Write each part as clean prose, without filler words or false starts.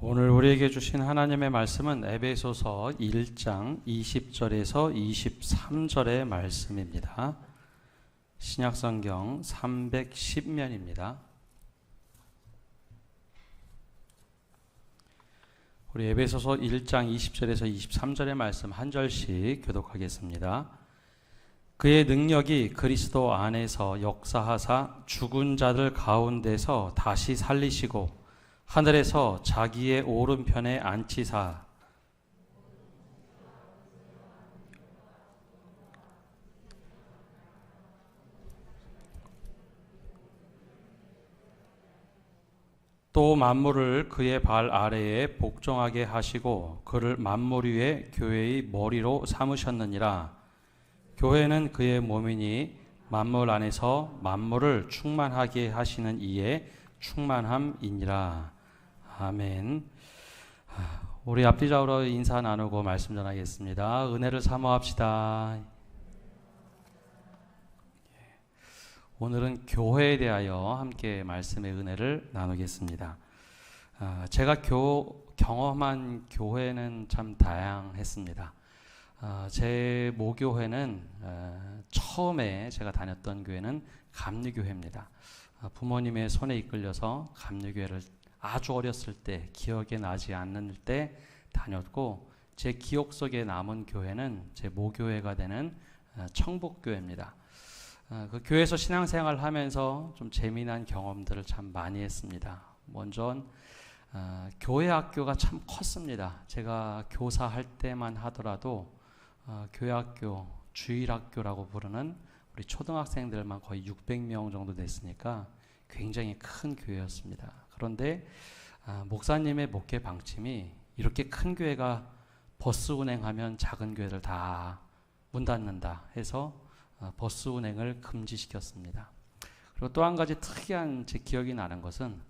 오늘 우리에게 주신 하나님의 말씀은 에베소서 1장 20절에서 23절의 말씀입니다. 신약성경 310면입니다. 우리 에베소서 1장 20절에서 23절의 말씀 한 절씩 교독하겠습니다. 그의 능력이 그리스도 안에서 역사하사 죽은 자들 가운데서 다시 살리시고 하늘에서 자기의 오른편에 앉히사 또 만물을 그의 발 아래에 복종하게 하시고 그를 만물 위에 교회의 머리로 삼으셨느니라. 교회는 그의 몸이니 만물 안에서 만물을 충만하게 하시는 이의 충만함이니라. 아멘. 우리 앞뒤좌우로 인사 나누고 말씀 전하겠습니다. 은혜를 사모합시다. 오늘은 교회에 대하여 함께 말씀의 은혜를 나누겠습니다. 제가 경험한 교회는 참 다양했습니다. 제 모교회는 처음에 제가 다녔던 교회는 감리교회입니다. 부모님의 손에 이끌려서 감리교회를 아주 어렸을 때, 기억에 나지 않는 때 다녔고, 제 기억 속에 남은 교회는 제 모교회가 되는 청북교회입니다. 그 교회에서 신앙생활을 하면서 좀 재미난 경험들을 참 많이 했습니다. 먼저 교회 학교가 참 컸습니다. 제가 교사할 때만 하더라도 교회 학교, 주일학교라고 부르는 우리 초등학생들만 거의 600명 정도 됐으니까 굉장히 큰 교회였습니다. 그런데 목사님의 목회 방침이 이렇게 큰 교회가 버스 운행하면 작은 교회들 다 문 닫는다 해서 버스 운행을 금지시켰습니다. 그리고 또 한 가지 특이한 제 기억이 나는 것은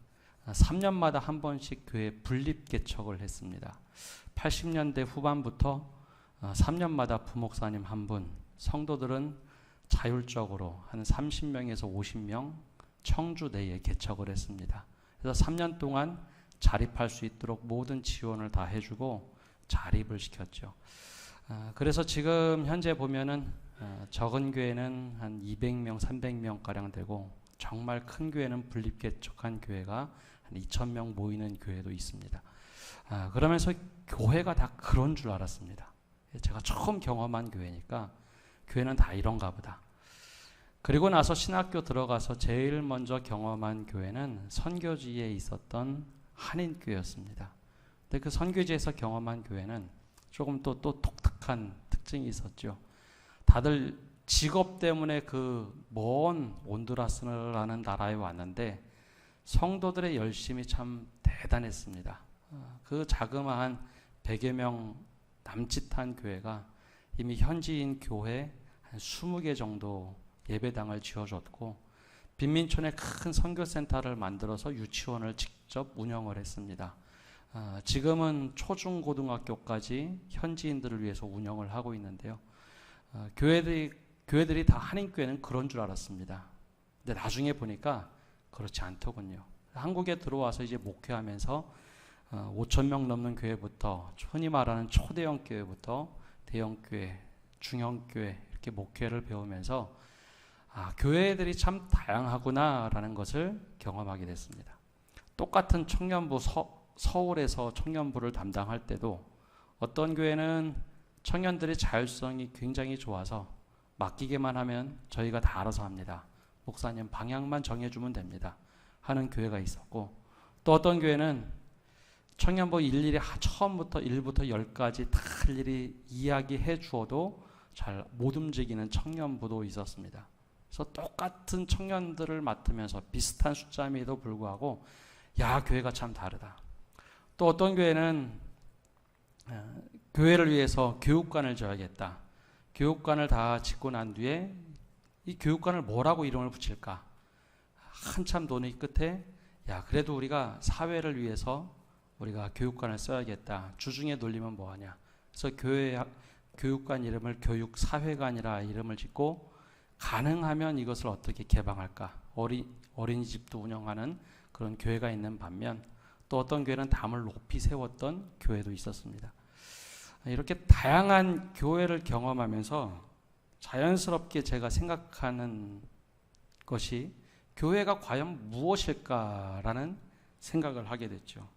3년마다 한 번씩 교회 분립 개척을 했습니다. 80년대 후반부터 3년마다 부목사님 한 분, 성도들은 자율적으로 한 30명에서 50명 청주 내에 개척을 했습니다. 그래서 3년 동안 자립할 수 있도록 모든 지원을 다 해주고 자립을 시켰죠. 그래서 지금 현재 보면은 적은 교회는 한 200명, 300명가량 되고 정말 큰 교회는 분립 개척한 교회가 한 2,000명 모이는 교회도 있습니다. 그러면서 교회가 다 그런 줄 알았습니다. 제가 처음 경험한 교회니까 교회는 다 이런가 보다. 그리고 나서 신학교 들어가서 제일 먼저 경험한 교회는 선교지에 있었던 한인교회였습니다. 근데 그 선교지에서 경험한 교회는 조금 또 독특한 특징이 있었죠. 다들 직업 때문에 그 먼 온두라스라는 나라에 왔는데 성도들의 열심이 참 대단했습니다. 그 자그마한 100여 명 남짓한 교회가 이미 현지인 교회 한 20개 정도 예배당을 지어줬고 빈민촌에 큰 선교센터를 만들어서 유치원을 직접 운영을 했습니다. 지금은 초중고등학교까지 현지인들을 위해서 운영을 하고 있는데요. 교회들이 다 한인교회는 그런 줄 알았습니다. 근데 나중에 보니까 그렇지 않더군요. 한국에 들어와서 이제 목회하면서 5,000명 넘는 교회부터 흔히 말하는 초대형 교회부터 대형 교회, 중형 교회 이렇게 목회를 배우면서 교회들이 참 다양하구나라는 것을 경험하게 됐습니다. 똑같은 청년부 서울에서 청년부를 담당할 때도 어떤 교회는 청년들의 자율성이 굉장히 좋아서 맡기게만 하면 저희가 다 알아서 합니다. 목사님 방향만 정해주면 됩니다. 하는 교회가 있었고 또 어떤 교회는 청년부 일일이 처음부터 1부터 10까지 다 일일이 이야기해 주어도 잘 못 움직이는 청년부도 있었습니다. 그래서 똑같은 청년들을 맡으면서 비슷한 숫자임에도 불구하고 교회가 참 다르다. 또 어떤 교회는 교회를 위해서 교육관을 줘야겠다. 교육관을 다 짓고 난 뒤에 이 교육관을 뭐라고 이름을 붙일까? 한참 논의 끝에 그래도 우리가 사회를 위해서 우리가 교육관을 써야겠다. 주중에 놀리면 뭐하냐? 그래서 교육관 이름을 교육사회관이라 이름을 짓고 가능하면 이것을 어떻게 개방할까? 어린이집도 운영하는 그런 교회가 있는 반면 또 어떤 교회는 담을 높이 세웠던 교회도 있었습니다. 이렇게 다양한 교회를 경험하면서 자연스럽게 제가 생각하는 것이 교회가 과연 무엇일까라는 생각을 하게 됐죠.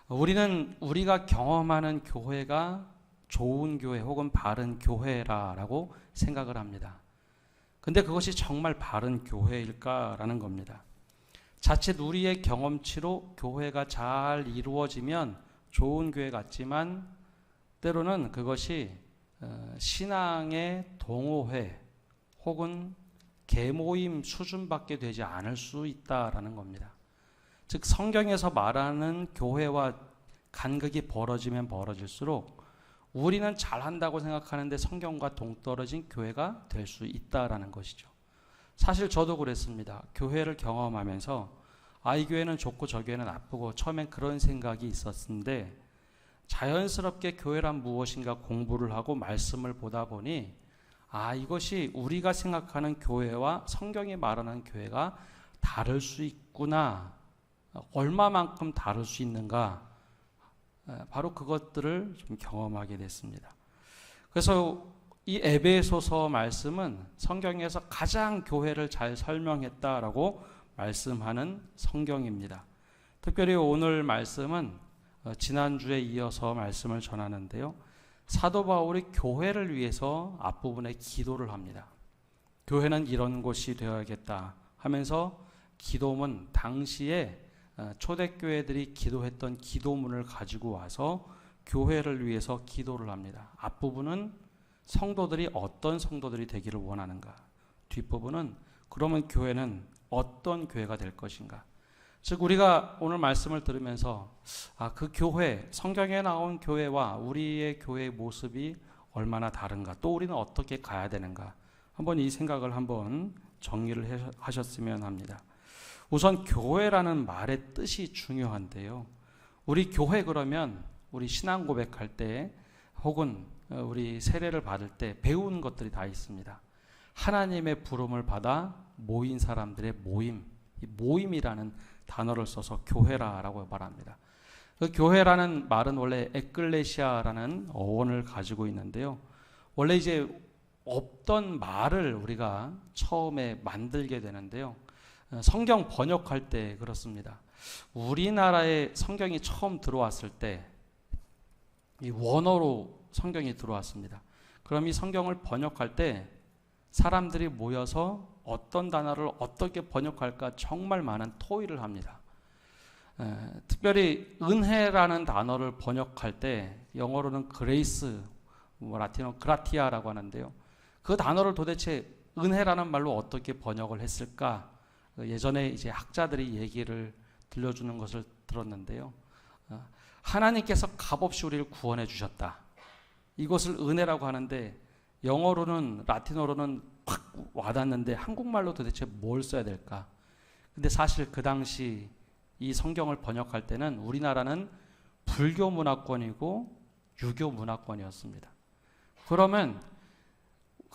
우리가 경험하는 교회가 좋은 교회 혹은 바른 교회라고 생각을 합니다. 근데 그것이 정말 바른 교회일까라는 겁니다. 자칫 우리의 경험치로 교회가 잘 이루어지면 좋은 교회 같지만 때로는 그것이 신앙의 동호회 혹은 계모임 수준밖에 되지 않을 수 있다라는 겁니다. 즉 성경에서 말하는 교회와 간극이 벌어지면 벌어질수록 우리는 잘한다고 생각하는데 성경과 동떨어진 교회가 될 수 있다라는 것이죠. 사실 저도 그랬습니다. 교회를 경험하면서 이 교회는 좋고 저 교회는 나쁘고 처음엔 그런 생각이 있었는데 자연스럽게 교회란 무엇인가 공부를 하고 말씀을 보다 보니 이것이 우리가 생각하는 교회와 성경이 말하는 교회가 다를 수 있구나. 얼마만큼 다를 수 있는가. 바로 그것들을 좀 경험하게 됐습니다. 그래서 이 에베소서 말씀은 성경에서 가장 교회를 잘 설명했다라고 말씀하는 성경입니다. 특별히 오늘 말씀은 지난주에 이어서 말씀을 전하는데요. 사도 바울이 교회를 위해서 앞부분에 기도를 합니다. 교회는 이런 곳이 되어야겠다 하면서 기도문, 당시에 초대교회들이 기도했던 기도문을 가지고 와서 교회를 위해서 기도를 합니다. 앞부분은 성도들이 어떤 성도들이 되기를 원하는가, 뒷부분은 그러면 교회는 어떤 교회가 될 것인가. 즉 우리가 오늘 말씀을 들으면서 그 교회, 성경에 나온 교회와 우리의 교회의 모습이 얼마나 다른가, 또 우리는 어떻게 가야 되는가, 한번 이 생각을 한번 정리를 하셨으면 합니다. 우선 교회라는 말의 뜻이 중요한데요. 우리 교회 그러면 우리 신앙 고백할 때 혹은 우리 세례를 받을 때 배운 것들이 다 있습니다. 하나님의 부름을 받아 모인 사람들의 모임, 이 모임이라는 단어를 써서 교회라고 말합니다. 그 교회라는 말은 원래 에클레시아라는 어원을 가지고 있는데요. 원래 이제 없던 말을 우리가 처음에 만들게 되는데요. 성경 번역할 때 그렇습니다. 우리나라에 성경이 처음 들어왔을 때 이 원어로 성경이 들어왔습니다. 그럼 이 성경을 번역할 때 사람들이 모여서 어떤 단어를 어떻게 번역할까 정말 많은 토의를 합니다. 특별히 은혜라는 단어를 번역할 때 영어로는 그레이스, 라틴어 그라티아라고 하는데요. 그 단어를 도대체 은혜라는 말로 어떻게 번역을 했을까? 예전에 이제 학자들이 얘기를 들려주는 것을 들었는데요. 하나님께서 값없이 우리를 구원해 주셨다. 이것을 은혜라고 하는데 영어로는 라틴어로는 확 와닿는데 한국말로 도대체 뭘 써야 될까? 근데 사실 그 당시 이 성경을 번역할 때는 우리나라는 불교 문화권이고 유교 문화권이었습니다. 그러면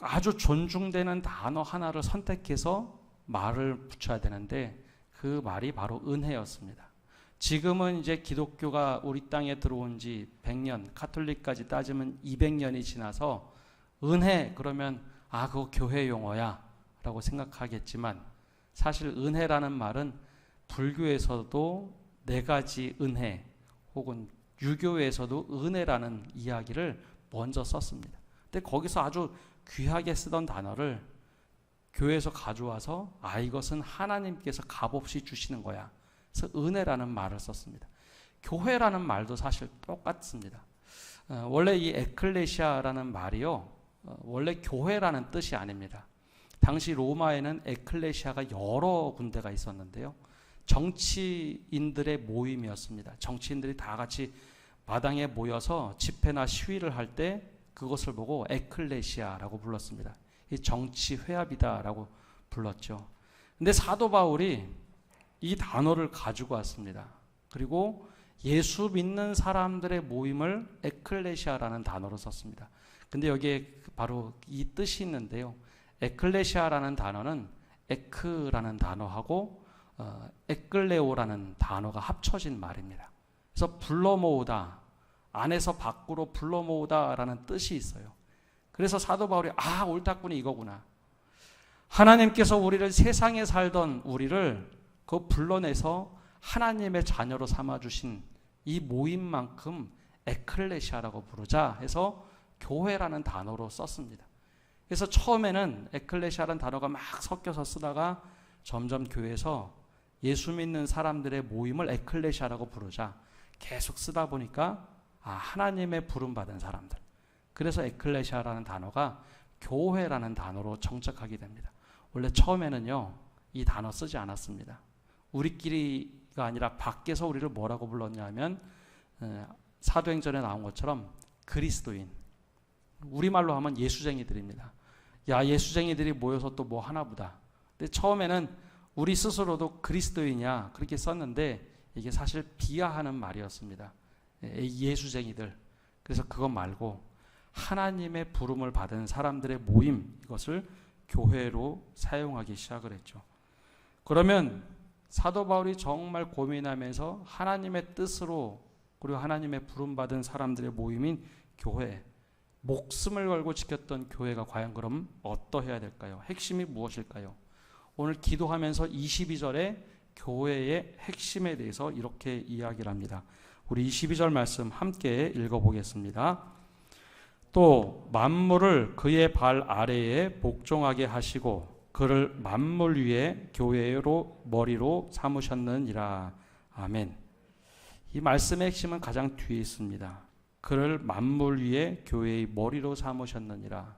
아주 존중되는 단어 하나를 선택해서 말을 붙여야 되는데 그 말이 바로 은혜였습니다. 지금은 이제 기독교가 우리 땅에 들어온 지 100년, 카톨릭까지 따지면 200년이 지나서 은혜 그러면 그거 교회 용어야 라고 생각하겠지만 사실 은혜라는 말은 불교에서도 4가지 은혜 혹은 유교에서도 은혜라는 이야기를 먼저 썼습니다. 근데 거기서 아주 귀하게 쓰던 단어를 교회에서 가져와서 이것은 하나님께서 값없이 주시는 거야. 그래서 은혜라는 말을 썼습니다. 교회라는 말도 사실 똑같습니다. 원래 이 에클레시아라는 말이요. 원래 교회라는 뜻이 아닙니다. 당시 로마에는 에클레시아가 여러 군데가 있었는데요. 정치인들의 모임이었습니다. 정치인들이 다 같이 마당에 모여서 집회나 시위를 할 때 그것을 보고 에클레시아라고 불렀습니다. 이 정치 회합이다라고 불렀죠. 근데 사도 바울이 이 단어를 가지고 왔습니다. 그리고 예수 믿는 사람들의 모임을 에클레시아라는 단어로 썼습니다. 근데 여기에 바로 이 뜻이 있는데요. 에클레시아라는 단어는 에크라는 단어하고 에클레오라는 단어가 합쳐진 말입니다. 그래서 불러 모으다, 안에서 밖으로 불러 모으다라는 뜻이 있어요. 그래서 사도 바울이 옳다꾼이 이거구나. 하나님께서 우리를 세상에 살던 우리를 그 불러내서 하나님의 자녀로 삼아주신 이 모임만큼 에클레시아라고 부르자 해서 교회라는 단어로 썼습니다. 그래서 처음에는 에클레시아라는 단어가 막 섞여서 쓰다가 점점 교회에서 예수 믿는 사람들의 모임을 에클레시아라고 부르자 계속 쓰다 보니까 하나님의 부름받은 사람들. 그래서 에클레시아라는 단어가 교회라는 단어로 정착하게 됩니다. 원래 처음에는요, 이 단어 쓰지 않았습니다. 우리끼리가 아니라 밖에서 우리를 뭐라고 불렀냐면 사도행전에 나온 것처럼 그리스도인, 우리말로 하면 예수쟁이들입니다. 야, 예수쟁이들이 모여서 또 뭐 하나 보다. 근데 처음에는 우리 스스로도 그리스도인이야 그렇게 썼는데 이게 사실 비하하는 말이었습니다. 예수쟁이들. 그래서 그것 말고 하나님의 부름을 받은 사람들의 모임, 이것을 교회로 사용하기 시작을 했죠. 그러면 사도 바울이 정말 고민하면서 하나님의 뜻으로 그리고 하나님의 부름받은 사람들의 모임인 교회, 목숨을 걸고 지켰던 교회가 과연 그럼 어떠해야 될까요? 핵심이 무엇일까요? 오늘 기도하면서 22절에 교회의 핵심에 대해서 이렇게 이야기를 합니다. 우리 22절 말씀 함께 읽어보겠습니다. 또 만물을 그의 발 아래에 복종하게 하시고 그를 만물 위에 교회로 머리로 삼으셨느니라. 아멘. 이 말씀의 핵심은 가장 뒤에 있습니다. 그를 만물 위에 교회의 머리로 삼으셨느니라.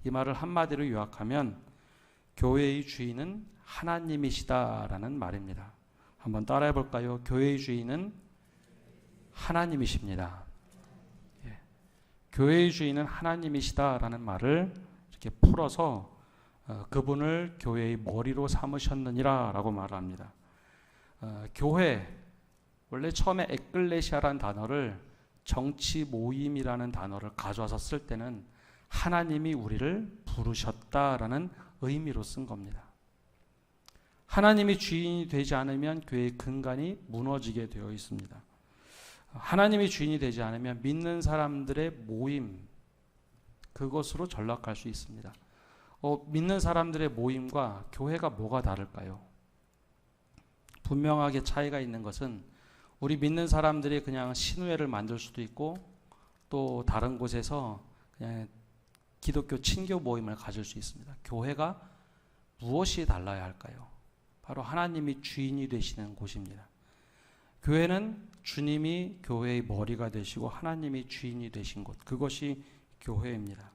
이 말을 한마디로 요약하면 교회의 주인은 하나님이시다라는 말입니다. 한번 따라해 볼까요? 교회의 주인은 하나님이십니다. 교회의 주인은 하나님이시다라는 말을 이렇게 풀어서 그분을 교회의 머리로 삼으셨느니라 라고 말합니다. 교회, 원래 처음에 에클레시아라는 단어를 정치 모임이라는 단어를 가져와서 쓸 때는 하나님이 우리를 부르셨다라는 의미로 쓴 겁니다. 하나님이 주인이 되지 않으면 교회의 근간이 무너지게 되어 있습니다. 하나님이 주인이 되지 않으면 믿는 사람들의 모임, 그것으로 전락할 수 있습니다. 믿는 사람들의 모임과 교회가 뭐가 다를까요? 분명하게 차이가 있는 것은 우리 믿는 사람들이 그냥 신우회를 만들 수도 있고 또 다른 곳에서 그냥 기독교 친교 모임을 가질 수 있습니다. 교회가 무엇이 달라야 할까요? 바로 하나님이 주인이 되시는 곳입니다. 교회는 주님이 교회의 머리가 되시고 하나님이 주인이 되신 곳, 그것이 교회입니다.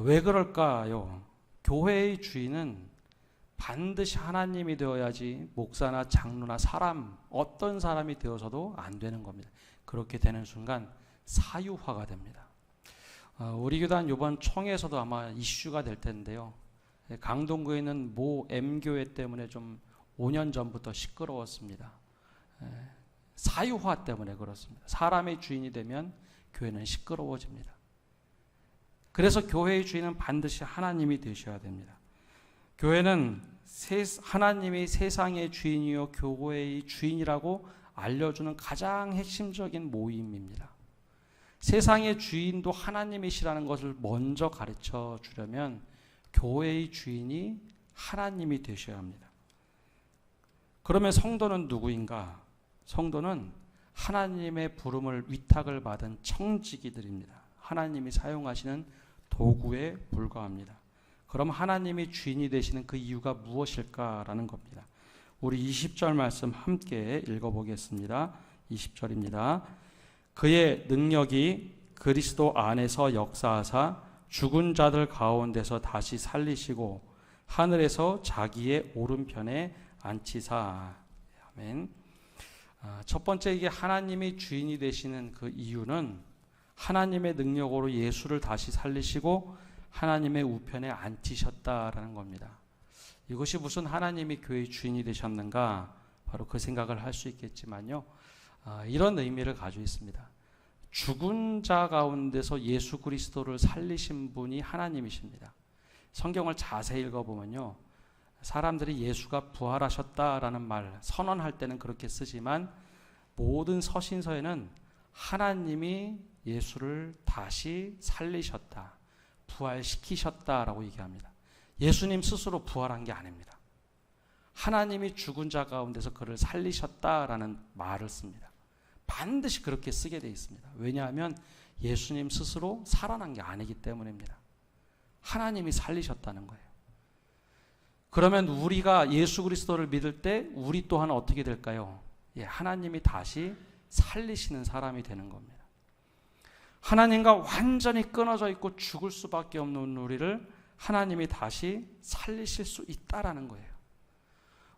왜 그럴까요? 교회의 주인은 반드시 하나님이 되어야지 목사나 장로나 사람, 어떤 사람이 되어서도 안 되는 겁니다. 그렇게 되는 순간 사유화가 됩니다. 우리 교단 이번 총회에서도 아마 이슈가 될 텐데요. 강동구에 있는 모 M교회 때문에 좀 5년 전부터 시끄러웠습니다. 사유화 때문에 그렇습니다. 사람의 주인이 되면 교회는 시끄러워집니다. 그래서 교회의 주인은 반드시 하나님이 되셔야 됩니다. 교회는 하나님이 세상의 주인이요 교회의 주인이라고 알려주는 가장 핵심적인 모임입니다. 세상의 주인도 하나님이시라는 것을 먼저 가르쳐 주려면 교회의 주인이 하나님이 되셔야 합니다. 그러면 성도는 누구인가? 성도는 하나님의 부름을 위탁을 받은 청지기들입니다. 하나님이 사용하시는 도구에 불과합니다. 그럼 하나님이 주인이 되시는 그 이유가 무엇일까라는 겁니다. 우리 20절 말씀 함께 읽어보겠습니다. 20절입니다. 그의 능력이 그리스도 안에서 역사하사 죽은 자들 가운데서 다시 살리시고 하늘에서 자기의 오른편에 앉히사. 아멘. 첫 번째, 이게 하나님이 주인이 되시는 그 이유는 하나님의 능력으로 예수를 다시 살리시고 하나님의 우편에 앉히셨다라는 겁니다. 이것이 무슨 하나님이 교회의 주인이 되셨는가? 바로 그 생각을 할 수 있겠지만요. 이런 의미를 가지고 있습니다. 죽은 자 가운데서 예수 그리스도를 살리신 분이 하나님이십니다. 성경을 자세히 읽어보면요. 사람들이 예수가 부활하셨다라는 말 선언할 때는 그렇게 쓰지만 모든 서신서에는 하나님이 예수를 다시 살리셨다, 부활시키셨다라고 얘기합니다. 예수님 스스로 부활한 게 아닙니다. 하나님이 죽은 자 가운데서 그를 살리셨다라는 말을 씁니다. 반드시 그렇게 쓰게 되어 있습니다. 왜냐하면 예수님 스스로 살아난 게 아니기 때문입니다. 하나님이 살리셨다는 거예요. 그러면 우리가 예수 그리스도를 믿을 때 우리 또한 어떻게 될까요? 하나님이 다시 살리시는 사람이 되는 겁니다. 하나님과 완전히 끊어져 있고 죽을 수밖에 없는 우리를 하나님이 다시 살리실 수 있다라는 거예요.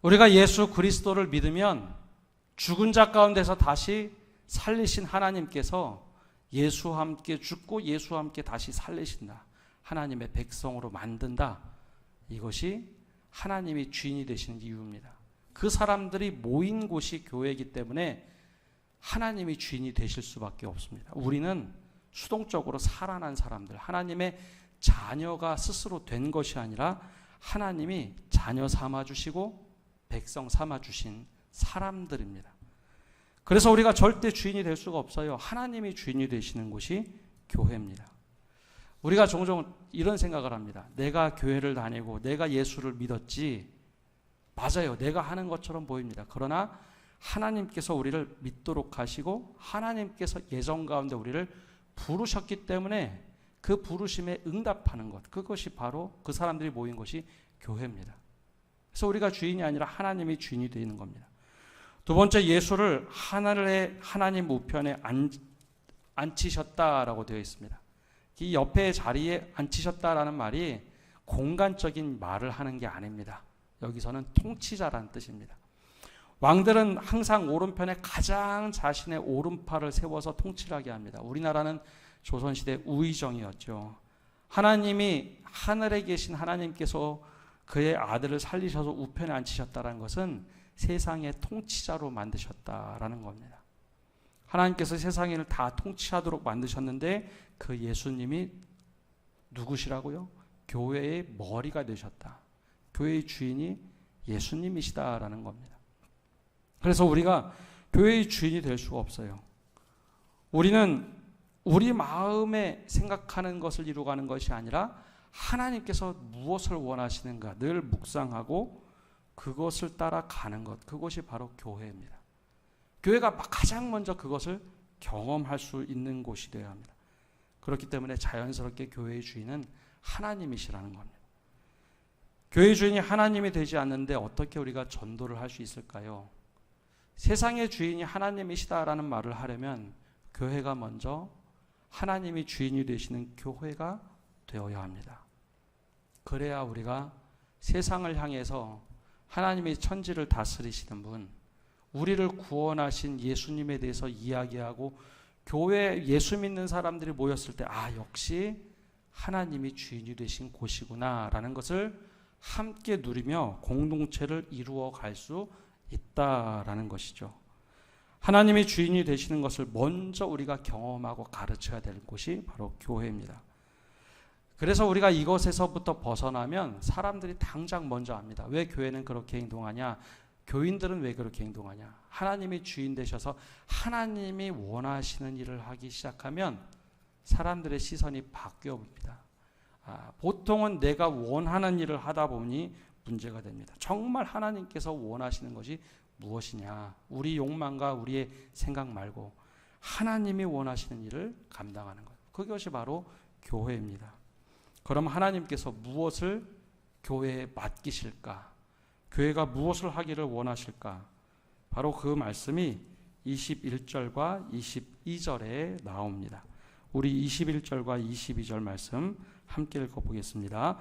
우리가 예수 그리스도를 믿으면 죽은 자 가운데서 다시 살리신 하나님께서 예수와 함께 죽고 예수와 함께 다시 살리신다. 하나님의 백성으로 만든다. 이것이 하나님이 주인이 되시는 이유입니다. 그 사람들이 모인 곳이 교회이기 때문에 하나님이 주인이 되실 수밖에 없습니다. 우리는 수동적으로 살아난 사람들, 하나님의 자녀가 스스로 된 것이 아니라 하나님이 자녀 삼아주시고 백성 삼아주신 사람들입니다. 그래서 우리가 절대 주인이 될 수가 없어요. 하나님이 주인이 되시는 곳이 교회입니다. 우리가 종종 이런 생각을 합니다. 내가 교회를 다니고 내가 예수를 믿었지. 맞아요. 내가 하는 것처럼 보입니다. 그러나 하나님께서 우리를 믿도록 하시고 하나님께서 예정 가운데 우리를 부르셨기 때문에 그 부르심에 응답하는 것, 그것이 바로 그 사람들이 모인 것이 교회입니다. 그래서 우리가 주인이 아니라 하나님이 주인이 되는 겁니다. 두 번째, 예수를 하늘의 하나님 우편에 앉히셨다라고 되어 있습니다. 이 옆에 자리에 앉히셨다라는 말이 공간적인 말을 하는 게 아닙니다. 여기서는 통치자라는 뜻입니다. 왕들은 항상 오른편에 가장 자신의 오른팔을 세워서 통치를 하게 합니다. 우리나라는 조선시대 우의정이었죠. 하나님이 하늘에 계신 하나님께서 그의 아들을 살리셔서 우편에 앉히셨다는 것은 세상의 통치자로 만드셨다라는 겁니다. 하나님께서 세상을 다 통치하도록 만드셨는데 그 예수님이 누구시라고요? 교회의 머리가 되셨다. 교회의 주인이 예수님이시다라는 겁니다. 그래서 우리가 교회의 주인이 될 수가 없어요. 우리는 우리 마음에 생각하는 것을 이루어가는 것이 아니라 하나님께서 무엇을 원하시는가 늘 묵상하고 그것을 따라가는 것, 그것이 바로 교회입니다. 교회가 가장 먼저 그것을 경험할 수 있는 곳이 되어야 합니다. 그렇기 때문에 자연스럽게 교회의 주인은 하나님이시라는 겁니다. 교회의 주인이 하나님이 되지 않는데 어떻게 우리가 전도를 할 수 있을까요? 세상의 주인이 하나님이시다라는 말을 하려면 교회가 먼저 하나님이 주인이 되시는 교회가 되어야 합니다. 그래야 우리가 세상을 향해서 하나님이 천지를 다스리시는 분, 우리를 구원하신 예수님에 대해서 이야기하고 교회에 예수 믿는 사람들이 모였을 때 역시 하나님이 주인이 되신 곳이구나 라는 것을 함께 누리며 공동체를 이루어 갈 수 있다라는 것이죠. 하나님이 주인이 되시는 것을 먼저 우리가 경험하고 가르쳐야 될 곳이 바로 교회입니다. 그래서 우리가 이것에서부터 벗어나면 사람들이 당장 먼저 압니다. 왜 교회는 그렇게 행동하냐? 교인들은 왜 그렇게 행동하냐? 하나님이 주인 되셔서 하나님이 원하시는 일을 하기 시작하면 사람들의 시선이 바뀌어 봅니다. 보통은 내가 원하는 일을 하다 보니 문제가 됩니다. 정말 하나님께서 원하시는 것이 무엇이냐? 우리 욕망과 우리의 생각 말고 하나님이 원하시는 일을 감당하는 것. 그것이 바로 교회입니다. 그럼 하나님께서 무엇을 교회에 맡기실까? 교회가 무엇을 하기를 원하실까? 바로 그 말씀이 21절과 22절에 나옵니다. 우리 21절과 22절 말씀 함께 읽어보겠습니다.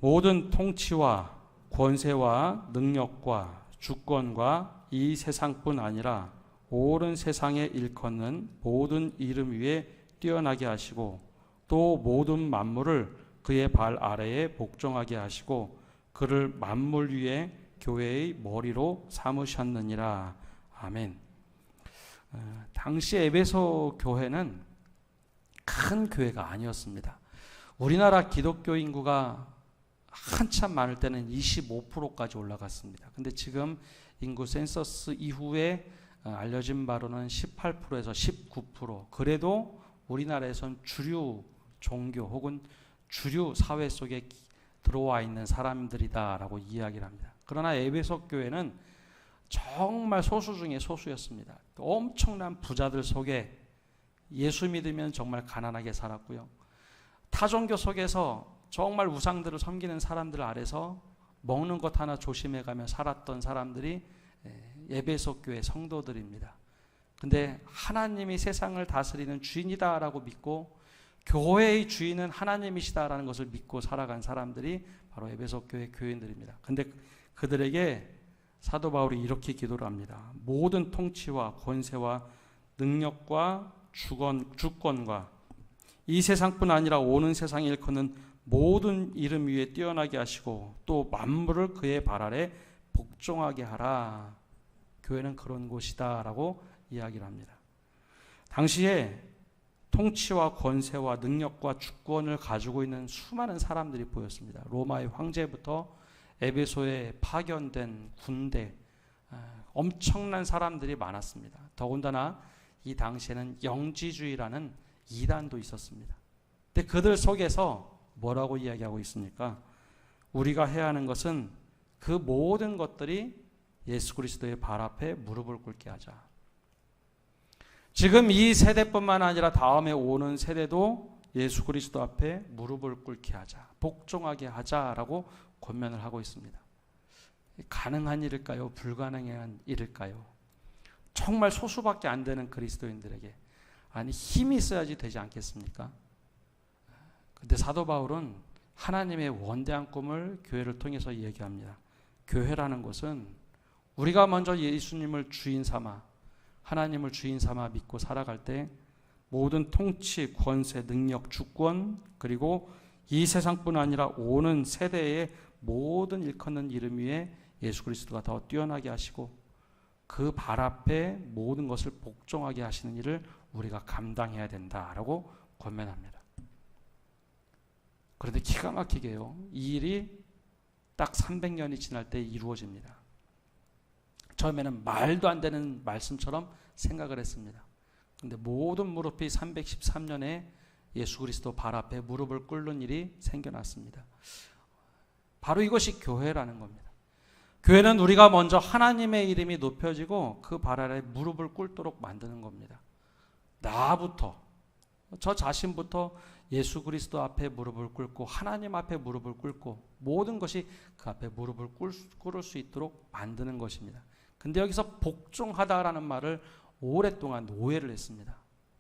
모든 통치와 권세와 능력과 주권과 이 세상뿐 아니라 온 세상에 일컫는 모든 이름 위에 뛰어나게 하시고 또 모든 만물을 그의 발 아래에 복종하게 하시고 그를 만물 위에 교회의 머리로 삼으셨느니라. 아멘. 당시 에베소 교회는 큰 교회가 아니었습니다. 우리나라 기독교 인구가 한참 많을 때는 25%까지 올라갔습니다. 근데 지금 인구 센서스 이후에 알려진 바로는 18%에서 19%. 그래도 우리나라에선 주류 종교 혹은 주류 사회 속에 들어와 있는 사람들이다라고 이야기를 합니다. 그러나 에베소 교회는 정말 소수 중에 소수였습니다. 엄청난 부자들 속에 예수 믿으면 정말 가난하게 살았고요. 타종교 속에서 정말 우상들을 섬기는 사람들 아래서 먹는 것 하나 조심해가며 살았던 사람들이 에베소 교회 성도들입니다. 근데 하나님이 세상을 다스리는 주인이다라고 믿고 교회의 주인은 하나님이시다라는 것을 믿고 살아간 사람들이 바로 에베소 교회 교인들입니다. 근데 그들에게 사도 바울이 이렇게 기도를 합니다. 모든 통치와 권세와 능력과 주권과 이 세상뿐 아니라 오는 세상에 일컫는 모든 이름 위에 뛰어나게 하시고 또 만물을 그의 발 아래 복종하게 하라. 교회는 그런 곳이다 라고 이야기를 합니다. 당시에 통치와 권세와 능력과 주권을 가지고 있는 수많은 사람들이 보였습니다. 로마의 황제부터 에베소에 파견된 군대, 엄청난 사람들이 많았습니다. 더군다나 이 당시에는 영지주의라는 이단도 있었습니다. 근데 그들 속에서 뭐라고 이야기하고 있습니까? 우리가 해야 하는 것은 그 모든 것들이 예수 그리스도의 발 앞에 무릎을 꿇게 하자. 지금 이 세대뿐만 아니라 다음에 오는 세대도 예수 그리스도 앞에 무릎을 꿇게 하자, 복종하게 하자라고 권면을 하고 있습니다. 가능한 일일까요? 불가능한 일일까요? 정말 소수밖에 안 되는 그리스도인들에게 아니 힘이 있어야지 되지 않겠습니까? 근데 사도 바울은 하나님의 원대한 꿈을 교회를 통해서 얘기합니다. 교회라는 것은 우리가 먼저 예수님을 주인 삼아 하나님을 주인 삼아 믿고 살아갈 때 모든 통치, 권세, 능력, 주권 그리고 이 세상뿐 아니라 오는 세대의 모든 일컫는 이름 위에 예수 그리스도가 더 뛰어나게 하시고 그 발 앞에 모든 것을 복종하게 하시는 일을 우리가 감당해야 된다라고 권면합니다. 그런데 기가 막히게요. 이 일이 딱 300년이 지날 때 이루어집니다. 처음에는 말도 안 되는 말씀처럼 생각을 했습니다. 그런데 모든 무릎이 313년에 예수 그리스도 발 앞에 무릎을 꿇는 일이 생겨났습니다. 바로 이것이 교회라는 겁니다. 교회는 우리가 먼저 하나님의 이름이 높여지고 그 발 아래 무릎을 꿇도록 만드는 겁니다. 나부터, 저 자신부터 예수 그리스도 앞에 무릎을 꿇고 하나님 앞에 무릎을 꿇고 모든 것이 그 앞에 무릎을 꿇을 수 있도록 만드는 것입니다. 근데 여기서 복종하다라는 말을 오랫동안 오해를 했습니다.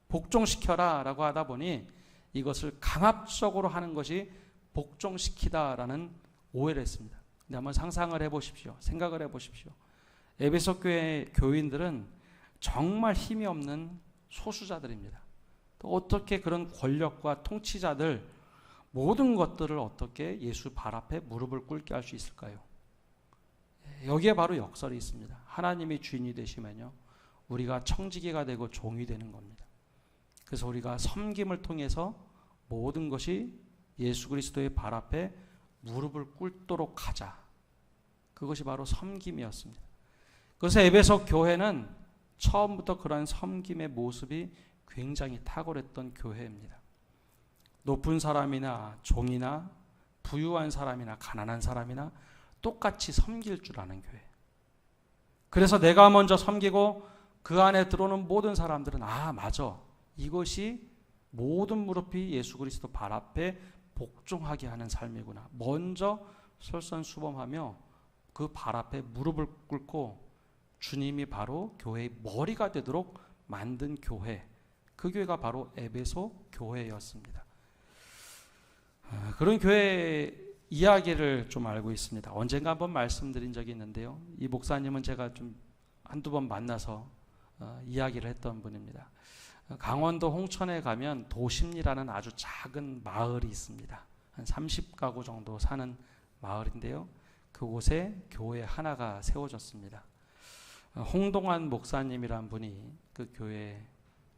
복종시켜라 라고 하다 보니 이것을 강압적으로 하는 것이 복종시키다라는 오해를 했습니다. 근데 한번 상상을 해보십시오. 생각을 해보십시오. 에베소 교회 교인들은 정말 힘이 없는 소수자들입니다. 또 어떻게 그런 권력과 통치자들 모든 것들을 어떻게 예수 발 앞에 무릎을 꿇게 할 수 있을까요? 여기에 바로 역설이 있습니다. 하나님이 주인이 되시면요 우리가 청지기가 되고 종이 되는 겁니다. 그래서 우리가 섬김을 통해서 모든 것이 예수 그리스도의 발 앞에 무릎을 꿇도록 하자. 그것이 바로 섬김이었습니다. 그래서 에베소 교회는 처음부터 그런 섬김의 모습이 굉장히 탁월했던 교회입니다. 높은 사람이나 종이나 부유한 사람이나 가난한 사람이나 똑같이 섬길 줄 아는 교회. 그래서 내가 먼저 섬기고 그 안에 들어오는 모든 사람들은 맞아. 이것이 모든 무릎이 예수 그리스도 발 앞에 복종하게 하는 삶이구나. 먼저 솔선수범하며 그 발 앞에 무릎을 꿇고 주님이 바로 교회의 머리가 되도록 만든 교회. 그 교회가 바로 에베소 교회였습니다. 그런 교회 이야기를 좀 알고 있습니다. 언젠가 한번 말씀드린 적이 있는데요. 이 목사님은 제가 좀 한두 번 만나서 이야기를 했던 분입니다. 강원도 홍천에 가면 도심리라는 아주 작은 마을이 있습니다. 한 30가구 정도 사는 마을인데요. 그곳에 교회 하나가 세워졌습니다. 홍동환 목사님이란 분이 그 교회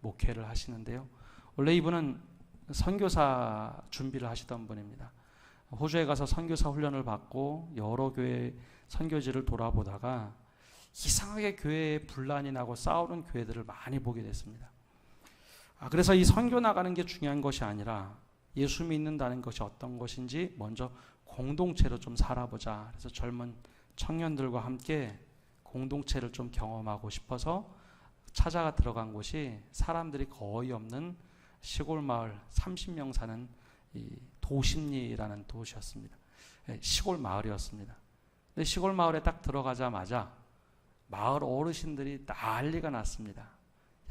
목회를 하시는데요. 원래 이분은 선교사 준비를 하시던 분입니다. 호주에 가서 선교사 훈련을 받고 여러 교회 선교지를 돌아보다가 이상하게 교회에 분란이 나고 싸우는 교회들을 많이 보게 됐습니다. 그래서 이 선교 나가는 게 중요한 것이 아니라 예수 믿는다는 것이 어떤 것인지 먼저 공동체로 좀 살아보자. 그래서 젊은 청년들과 함께 공동체를 좀 경험하고 싶어서 찾아가 들어간 곳이 사람들이 거의 없는 시골 마을 30명 사는 이 도심리라는 도시였습니다. 시골 마을이었습니다. 근데 시골 마을에 딱 들어가자마자 마을 어르신들이 난리가 났습니다.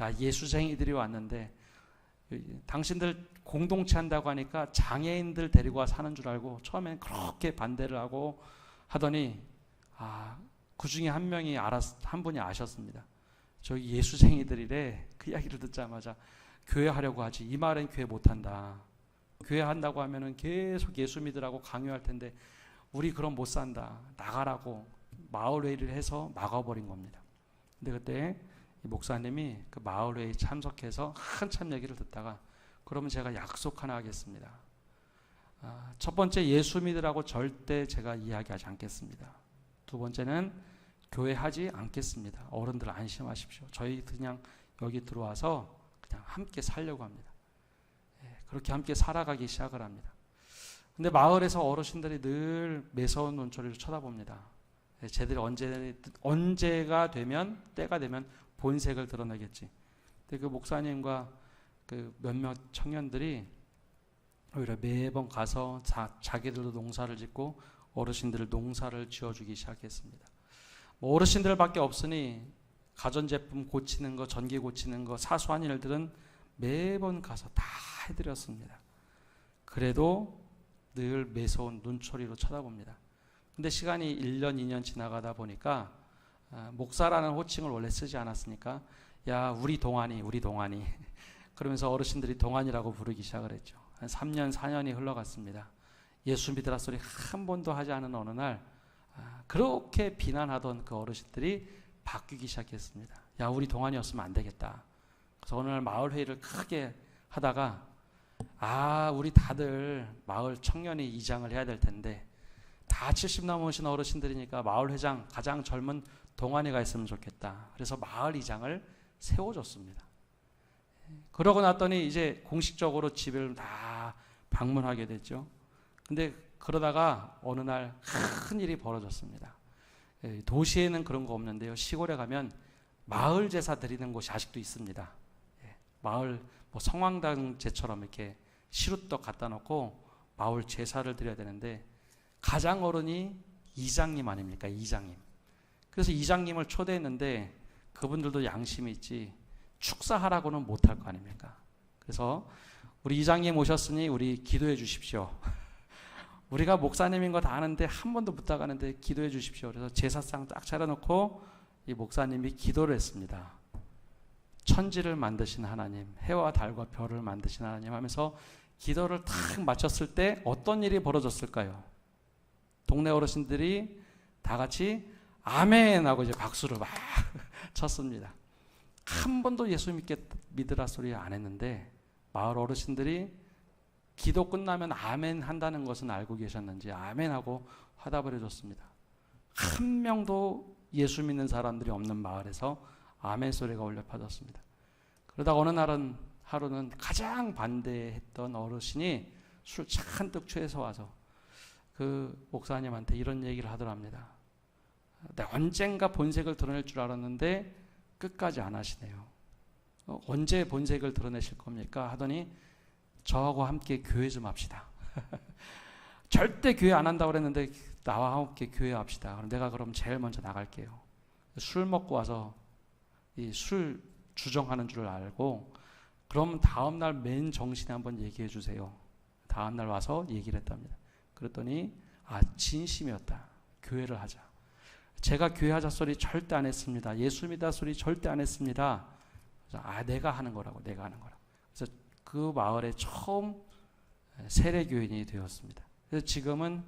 야, 예수쟁이들이 왔는데 당신들 공동체 한다고 하니까 장애인들 데리고 와 사는 줄 알고 처음엔 그렇게 반대를 하고 하더니 그 중에 한 분이 아셨습니다. 저기 예수쟁이들이래. 그 이야기를 듣자마자 교회 하려고 하지. 이 마을엔 교회 못한다. 교회 한다고 하면은 계속 예수 믿으라고 강요할 텐데 우리 그럼 못 산다. 나가라고 마을회의를 해서 막아버린 겁니다. 근데 그때 이 목사님이 그 마을회의 참석해서 한참 얘기를 듣다가 그러면 제가 약속 하나 하겠습니다. 첫 번째, 예수 믿으라고 절대 제가 이야기하지 않겠습니다. 두 번째는 교회 하지 않겠습니다. 어른들 안심하십시오. 저희 그냥 여기 들어와서 그냥 함께 살려고 합니다. 그렇게 함께 살아가기 시작을 합니다. 근데 마을에서 어르신들이 늘 매서운 눈초리로 쳐다봅니다. 쟤들이 언제가 되면, 때가 되면 본색을 드러내겠지. 근데 그 목사님과 그 몇몇 청년들이 오히려 매번 가서 자기들도 농사를 짓고 어르신들을 농사를 지어주기 시작했습니다. 어르신들밖에 없으니 가전제품 고치는 거, 전기 고치는 거, 사소한 일들은 매번 가서 다 해드렸습니다. 그래도 늘 매서운 눈초리로 쳐다봅니다. 근데 시간이 1년, 2년 지나가다 보니까 목사라는 호칭을 원래 쓰지 않았으니까 야, 우리 동안이 그러면서 어르신들이 동안이라고 부르기 시작을 했죠. 한 3년, 4년이 흘러갔습니다. 예수 믿으라 소리 한 번도 하지 않은 어느 날 그렇게 비난하던 그 어르신들이 바뀌기 시작했습니다. 야, 우리 동안이었으면 안 되겠다. 그래서 어느 날 마을 회의를 크게 하다가 우리 다들 마을 청년이 이장을 해야 될 텐데 다 70 넘으신 어르신들이니까 마을 회장 가장 젊은 동안이가 있으면 좋겠다. 그래서 마을 이장을 세워줬습니다. 그러고 났더니 이제 공식적으로 집을 다 방문하게 됐죠. 근데 그러다가 어느 날 큰 일이 벌어졌습니다. 도시에는 그런 거 없는데요. 시골에 가면 마을 제사 드리는 곳이 아직도 있습니다. 마을 성황당제처럼 이렇게 시루떡 갖다 놓고 마을 제사를 드려야 되는데 가장 어른이 이장님 아닙니까? 이장님. 그래서 이장님을 초대했는데 그분들도 양심이 있지 축사하라고는 못할 거 아닙니까? 그래서 우리 이장님 오셨으니 우리 기도해 주십시오. 우리가 목사님인 거 다 아는데 한 번도 부탁하는데 기도해 주십시오. 그래서 제사상 딱 차려놓고 이 목사님이 기도를 했습니다. 천지를 만드신 하나님, 해와 달과 별을 만드신 하나님 하면서 기도를 탁 마쳤을 때 어떤 일이 벌어졌을까요? 동네 어르신들이 다 같이 아멘 하고 이제 박수를 막 쳤습니다. 한 번도 예수 믿으라 소리 안 했는데 마을 어르신들이 기도 끝나면 아멘 한다는 것은 알고 계셨는지 아멘 하고 화답을 해줬습니다. 한 명도 예수 믿는 사람들이 없는 마을에서 아멘 소리가 울려 퍼졌습니다. 그러다 어느 하루는 가장 반대했던 어르신이 술 잔뜩 취해서 와서 그 목사님한테 이런 얘기를 하더랍니다. 내가 언젠가 본색을 드러낼 줄 알았는데 끝까지 안 하시네요. 언제 본색을 드러내실 겁니까? 하더니 저하고 함께 교회 좀 합시다. 절대 교회 안 한다고 그랬는데 나와 함께 교회 합시다. 그럼 내가 그럼 제일 먼저 나갈게요. 술 먹고 와서 이 술 주정하는 줄 알고 그럼 다음날 맨 정신에 한번 얘기해 주세요. 다음날 와서 얘기를 했답니다. 그랬더니 진심이었다. 교회를 하자. 제가 교회 하자 소리 절대 안 했습니다. 예수 믿다 소리 절대 안 했습니다. 그래서 내가 하는 거라고. 그래서 그 마을에 처음 세례교인이 되었습니다. 그래서 지금은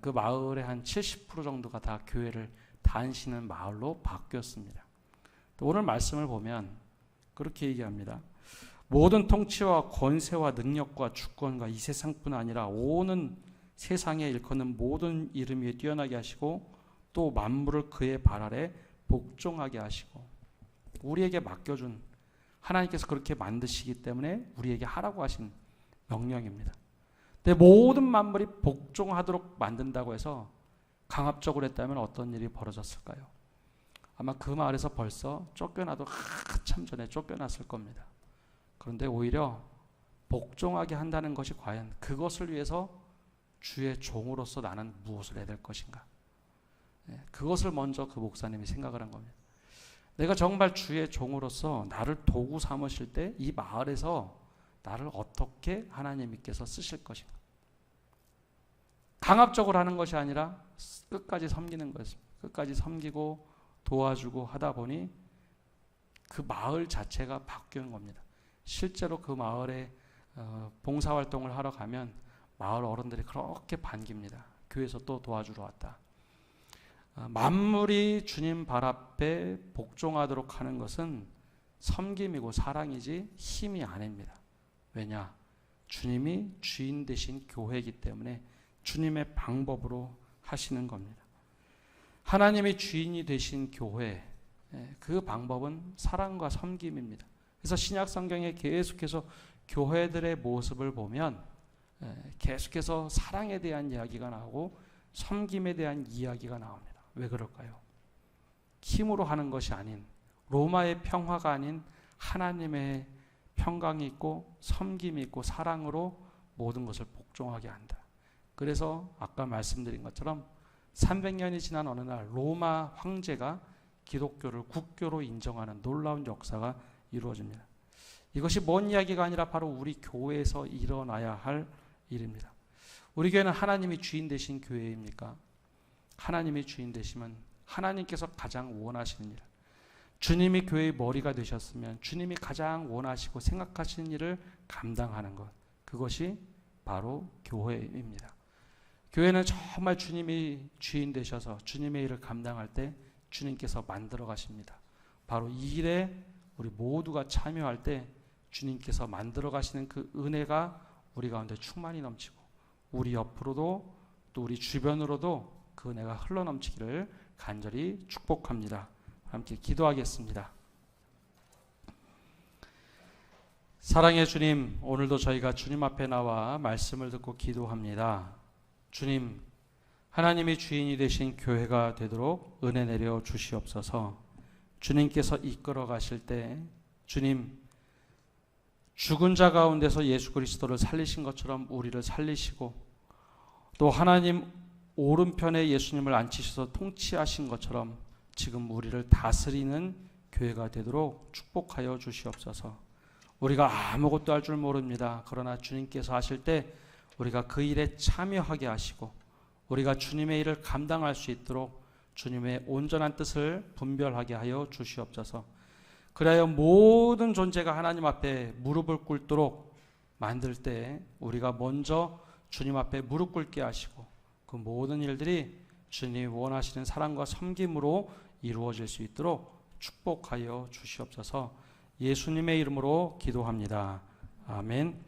그 마을의 한 70% 정도가 다 교회를 다니시는 마을로 바뀌었습니다. 또 오늘 말씀을 보면 그렇게 얘기합니다. 모든 통치와 권세와 능력과 주권과 이 세상뿐 아니라 오는 세상에 일컫는 모든 이름 위에 뛰어나게 하시고 또 만물을 그의 발 아래 복종하게 하시고 우리에게 맡겨준 하나님께서 그렇게 만드시기 때문에 우리에게 하라고 하신 명령입니다. 근데 모든 만물이 복종하도록 만든다고 해서 강압적으로 했다면 어떤 일이 벌어졌을까요? 아마 그 마을에서 벌써 쫓겨나도 한참 전에 쫓겨났을 겁니다. 그런데 오히려 복종하게 한다는 것이 과연 그것을 위해서 주의 종으로서 나는 무엇을 해야 될 것인가? 그것을 먼저 그 목사님이 생각을 한 겁니다. 내가 정말 주의 종으로서 나를 도구 삼으실 때 이 마을에서 나를 어떻게 하나님께서 쓰실 것인가? 강압적으로 하는 것이 아니라 끝까지 섬기는 것입니다. 끝까지 섬기고 도와주고 하다 보니 그 마을 자체가 바뀐 겁니다. 실제로 그 마을에 봉사활동을 하러 가면 마을 어른들이 그렇게 반깁니다. 교회에서 또 도와주러 왔다. 만물이 주님 발 앞에 복종하도록 하는 것은 섬김이고 사랑이지 힘이 아닙니다. 왜냐? 주님이 주인 되신 교회이기 때문에 주님의 방법으로 하시는 겁니다. 하나님이 주인이 되신 교회, 그 방법은 사랑과 섬김입니다. 그래서 신약 성경에 계속해서 교회들의 모습을 보면 계속해서 사랑에 대한 이야기가 나오고 섬김에 대한 이야기가 나옵니다. 왜 그럴까요? 힘으로 하는 것이 아닌 로마의 평화가 아닌 하나님의 평강이 있고 섬김이 있고 사랑으로 모든 것을 복종하게 한다. 그래서 아까 말씀드린 것처럼 300년이 지난 어느 날 로마 황제가 기독교를 국교로 인정하는 놀라운 역사가 이루어집니다. 이것이 뭔 이야기가 아니라 바로 우리 교회에서 일어나야 할 일입니다. 우리 교회는 하나님이 주인 되신 교회입니까? 하나님이 주인 되시면 하나님께서 가장 원하시는 일, 주님이 교회의 머리가 되셨으면 주님이 가장 원하시고 생각하시는 일을 감당하는 것, 그것이 바로 교회입니다. 교회는 정말 주님이 주인 되셔서 주님의 일을 감당할 때 주님께서 만들어 가십니다. 바로 이 일에 우리 모두가 참여할 때 주님께서 만들어 가시는 그 은혜가 우리 가운데 충만히 넘치고 우리 옆으로도 또 우리 주변으로도 그 은혜가 흘러넘치기를 간절히 축복합니다. 함께 기도하겠습니다. 사랑의 주님, 오늘도 저희가 주님 앞에 나와 말씀을 듣고 기도합니다. 주님, 하나님이 주인이 되신 교회가 되도록 은혜 내려 주시옵소서. 주님께서 이끌어 가실 때 주님, 죽은 자 가운데서 예수 그리스도를 살리신 것처럼 우리를 살리시고 또 하나님 오른편에 예수님을 앉히셔서 통치하신 것처럼 지금 우리를 다스리는 교회가 되도록 축복하여 주시옵소서. 우리가 아무것도 할 줄 모릅니다. 그러나 주님께서 하실 때 우리가 그 일에 참여하게 하시고 우리가 주님의 일을 감당할 수 있도록 주님의 온전한 뜻을 분별하게 하여 주시옵소서. 그래야 모든 존재가 하나님 앞에 무릎을 꿇도록 만들 때 우리가 먼저 주님 앞에 무릎 꿇게 하시고 그 모든 일들이 주님이 원하시는 사랑과 섬김으로 이루어질 수 있도록 축복하여 주시옵소서. 예수님의 이름으로 기도합니다. 아멘.